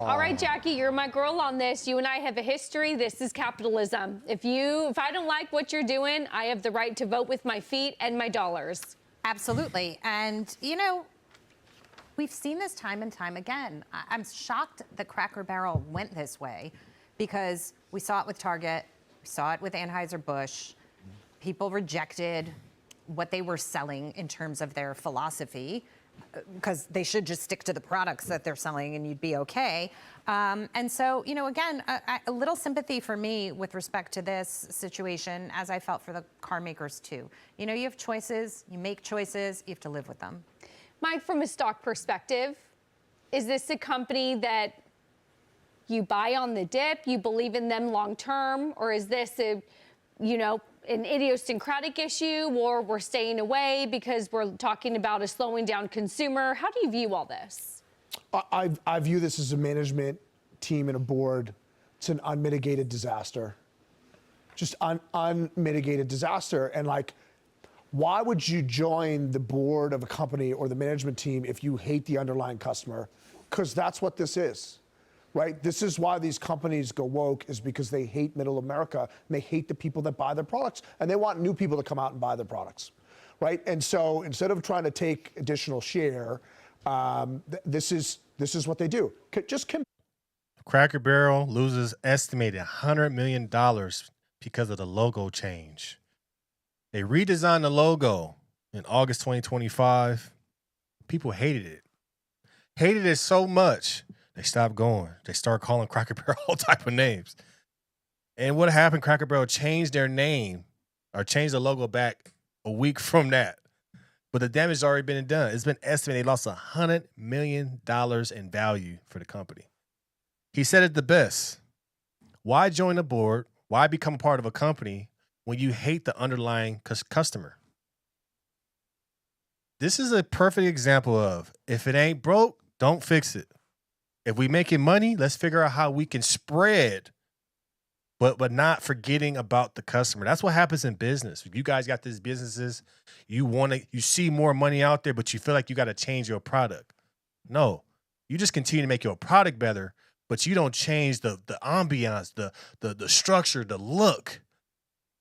All right, Jackie, you're my girl on this. You and I have a history. This is capitalism. If I don't like what you're doing, I have the right to vote with my feet and my dollars. Absolutely. And, we've seen this time and time again. I'm shocked that Cracker Barrel went this way because we saw it with Target, we saw it with Anheuser-Busch. People rejected what they were selling in terms of their philosophy because they should just stick to the products that they're selling and you'd be okay. And so, again, a little sympathy for me with respect to this situation, as I felt for the car makers too. You have choices, you make choices, you have to live with them. Mike, from a stock perspective, is this a company that you buy on the dip, you believe in them long term, or is this an idiosyncratic issue, or we're staying away because we're talking about a slowing down consumer? How do you view all this? I view this as a management team and a board. It's an unmitigated disaster. Just unmitigated disaster. And why would you join the board of a company or the management team if you hate the underlying customer? Because that's what this is. Right? This is why these companies go woke, is because they hate middle America and they hate the people that buy their products, and they want new people to come out and buy their products. Right? And so instead of trying to take additional share, this is what they do. Cracker Barrel loses estimated $100 million because of the logo change. They redesigned the logo in August 2025. People hated it. Hated it so much, they stopped going. They started calling Cracker Barrel all type of names. And what happened, Cracker Barrel changed their name or changed the logo back a week from that. But the damage has already been done. It's been estimated they lost $100 million in value for the company. He said it the best. Why join the board? Why become a part of a company when you hate the underlying customer? This is a perfect example of, if it ain't broke, don't fix it. If we making money, let's figure out how we can spread, but not forgetting about the customer. That's what happens in business. You guys got these businesses, you see more money out there, but you feel like you got to change your product. No, you just continue to make your product better, but you don't change the ambiance, the structure, the look.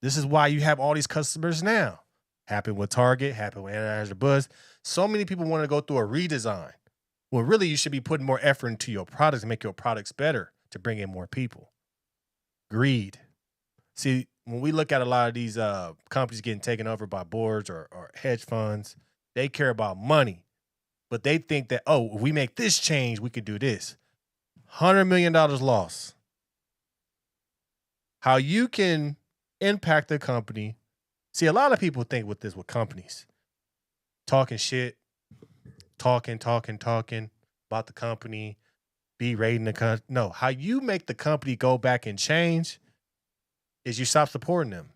This is why you have all these customers now. Happened with Target, happened with Anheuser-Busch. So many people want to go through a redesign. Well, really, you should be putting more effort into your products to make your products better to bring in more people. Greed. See, when we look at a lot of these companies getting taken over by boards or hedge funds, they care about money. But they think that, if we make this change, we could do this. $100 million loss. How you can impact the company. See, a lot of people think with companies. Talking shit. Talking about the company, berating the company. No, how you make the company go back and change is you stop supporting them.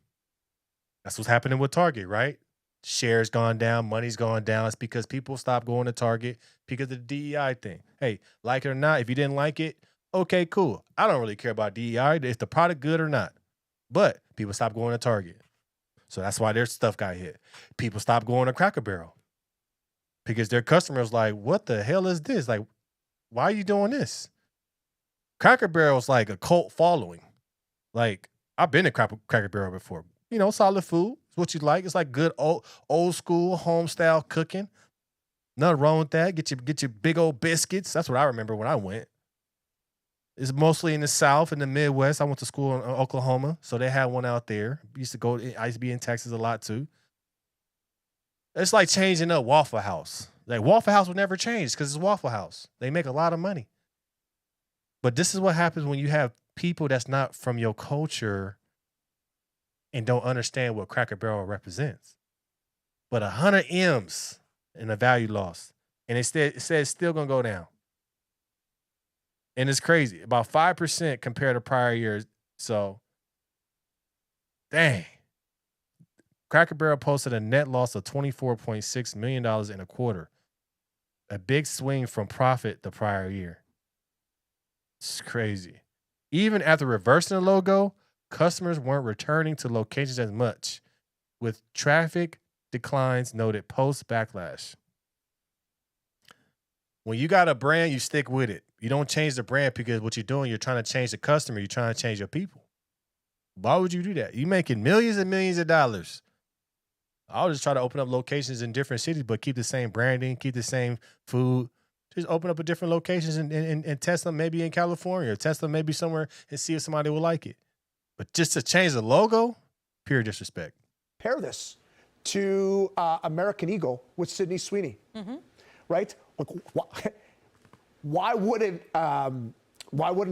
That's what's happening with Target, right? Shares gone down, money's gone down. It's because people stopped going to Target because of the DEI thing. Hey, like it or not, if you didn't like it, okay, cool. I don't really care about DEI. Is the product good or not? But people stopped going to Target. So that's why their stuff got hit. People stopped going to Cracker Barrel. Because their customers like, what the hell is this? Like, why are you doing this? Cracker Barrel's like a cult following. Like, I've been to Cracker Barrel before. Solid food. It's what you like. It's like good old school home style cooking. Nothing wrong with that. Get your big old biscuits. That's what I remember when I went. It's mostly in the South, in the Midwest. I went to school in Oklahoma, so they had one out there. I used to be in Texas a lot too. It's like changing up Waffle House. Like, Waffle House would never change because it's Waffle House. They make a lot of money. But this is what happens when you have people that's not from your culture and don't understand what Cracker Barrel represents. But 100 M's in a value loss. And it says it's still going to go down. And it's crazy. About 5% compared to prior years. So, dang. Cracker Barrel posted a net loss of $24.6 million in a quarter. A big swing from profit the prior year. It's crazy. Even after reversing the logo, customers weren't returning to locations as much, with traffic declines noted post-backlash. When you got a brand, you stick with it. You don't change the brand because what you're doing, you're trying to change the customer. You're trying to change your people. Why would you do that? You're making millions and millions of dollars. I'll just try to open up locations in different cities, but keep the same branding, keep the same food. Just open up at different locations and test them maybe in California or test them maybe somewhere and see if somebody will like it. But just to change the logo, pure disrespect. Pair this to American Eagle with Sydney Sweeney, right? Like, why wouldn't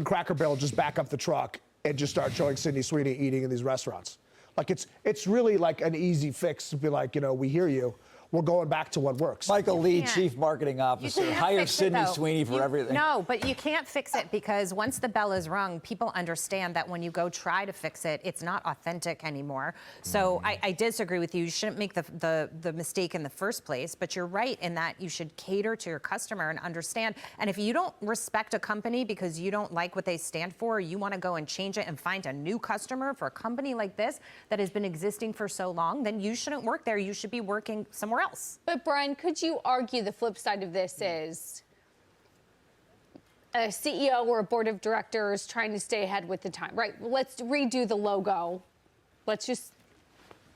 Cracker Barrel just back up the truck and just start showing Sydney Sweeney eating in these restaurants? Like it's really like an easy fix to be like, we hear you. We're going back to what works. Michael Lee, can't. Chief Marketing Officer, hire Sydney Sweeney for everything. No, but you can't fix it because once the bell is rung, people understand that when you go try to fix it, it's not authentic anymore. So I disagree with you. You shouldn't make the mistake in the first place, but you're right in that you should cater to your customer and understand. And if you don't respect a company because you don't like what they stand for, or you want to go and change it and find a new customer for a company like this that has been existing for so long, then you shouldn't work there. You should be working somewhere else. But Brian, could you argue the flip side of this is a CEO or a board of directors trying to stay ahead with the time, right? Let's redo the logo. Let's just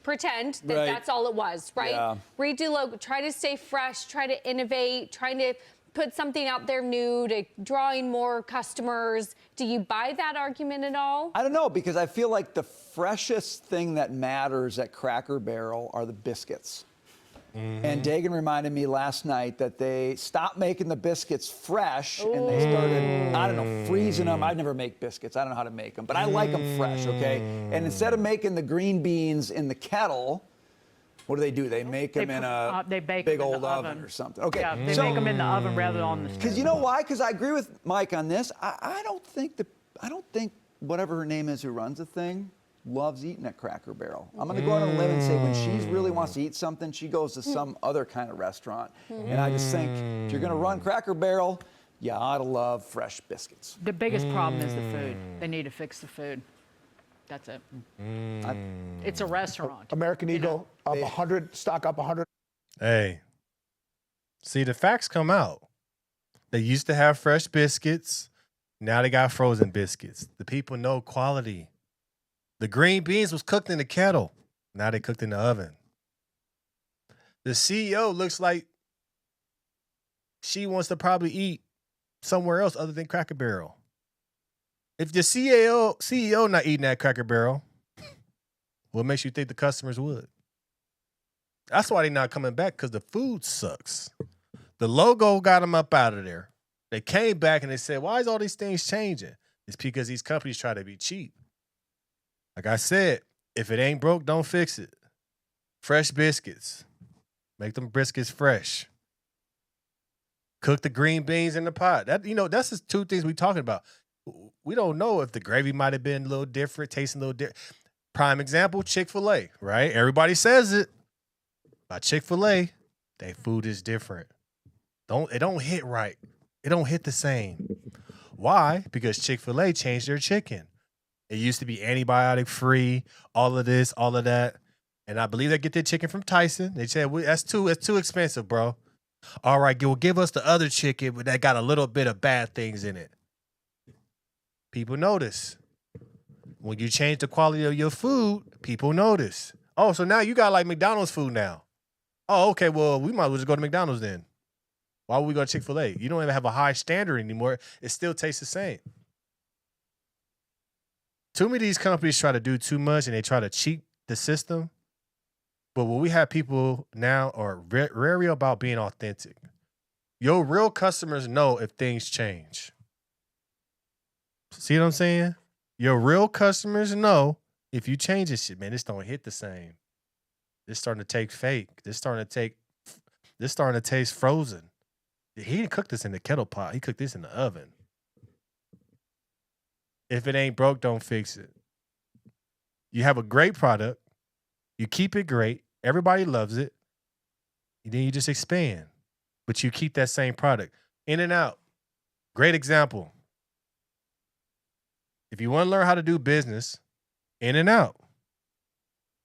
pretend that Right. that's all it was, right? Yeah. Redo logo, try to stay fresh, try to innovate, trying to put something out there new to draw in more customers. Do you buy that argument at all? I don't know, because I feel like the freshest thing that matters at Cracker Barrel are the biscuits. And Dagan reminded me last night that they stopped making the biscuits fresh and they started, I don't know, freezing them. I never make biscuits. I don't know how to make them, but I like them fresh, okay? And instead of making the green beans in the kettle, what do? They make them in a they bake big them in old the oven or something. Okay. Yeah, they make them in the oven rather than on the stove. Because you know why? Because I agree with Mike on this. I don't think whatever her name is who runs the thing loves eating at Cracker Barrel. I'm going to go out on a limb and say when she really wants to eat something, she goes to some other kind of restaurant. And I just think if you're going to run Cracker Barrel, you ought to love fresh biscuits. The biggest problem is the food. They need to fix the food. That's it. It's a restaurant. American Eagle up 100, stock up 100. Hey, see, the facts come out. They used to have fresh biscuits. Now they got frozen biscuits. The people know quality. The green beans was cooked in the kettle. Now they cooked in the oven. The CEO looks like she wants to probably eat somewhere else other than Cracker Barrel. If the CEO not eating at Cracker Barrel, what makes you think the customers would? That's why they're not coming back, because the food sucks. The logo got them up out of there. They came back and they said, why is all these things changing? It's because these companies try to be cheap. Like I said, if it ain't broke, don't fix it. Fresh biscuits. Make them biscuits fresh. Cook the green beans in the pot. That's just two things we're talking about. We don't know if the gravy might have been a little different, tasting a little different. Prime example, Chick-fil-A, right? Everybody says it. By Chick-fil-A, their food is different. It don't hit right. It don't hit the same. Why? Because Chick-fil-A changed their chicken. It used to be antibiotic free, all of this, all of that. And I believe they get their chicken from Tyson. They said, that's too expensive, bro. All right, well, give us the other chicken, but that got a little bit of bad things in it. People notice. When you change the quality of your food, people notice. Oh, so now you got like McDonald's food now. Oh, okay, well, we might as well just go to McDonald's then. Why would we go to Chick-fil-A? You don't even have a high standard anymore. It still tastes the same. Too many of these companies try to do too much and they try to cheat the system. But what we have people now are very about being authentic. Your real customers know if things change. See what I'm saying? Your real customers know if you change this shit, man, this don't hit the same. This starting to take fake. This starting to taste frozen. He didn't cook this in the kettle pot. He cooked this in the oven. If it ain't broke, don't fix it. You have a great product. You keep it great. Everybody loves it. And then you just expand. But you keep that same product. In-N-Out. Great example. If you want to learn how to do business, In-N-Out.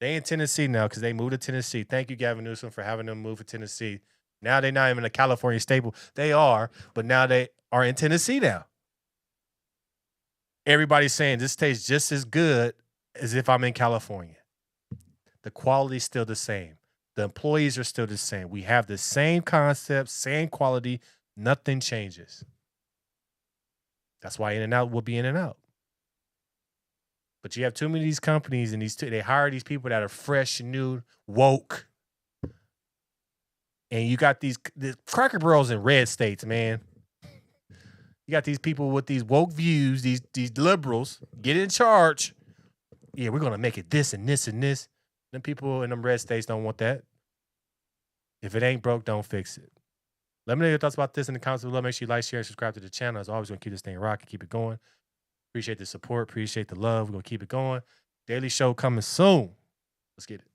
They in Tennessee now because they moved to Tennessee. Thank you, Gavin Newsom, for having them move to Tennessee. Now they're not even a California staple. They are, but now they are in Tennessee now. Everybody's saying this tastes just as good as if I'm in California. The quality's still the same. The employees are still the same. We have the same concept, same quality. Nothing changes. That's why In-N-Out will be In-N-Out. But you have too many of these companies and they hire these people that are fresh, new, woke. And you got the Cracker Barrels in red states, man. You got these people with these woke views, these liberals, get in charge. Yeah, we're going to make it this and this and this. Them people in them red states don't want that. If it ain't broke, don't fix it. Let me know your thoughts about this in the comments below. Make sure you like, share, and subscribe to the channel. As always, we're going to keep this thing rocking, keep it going. Appreciate the support. Appreciate the love. We're going to keep it going. Daily show coming soon. Let's get it.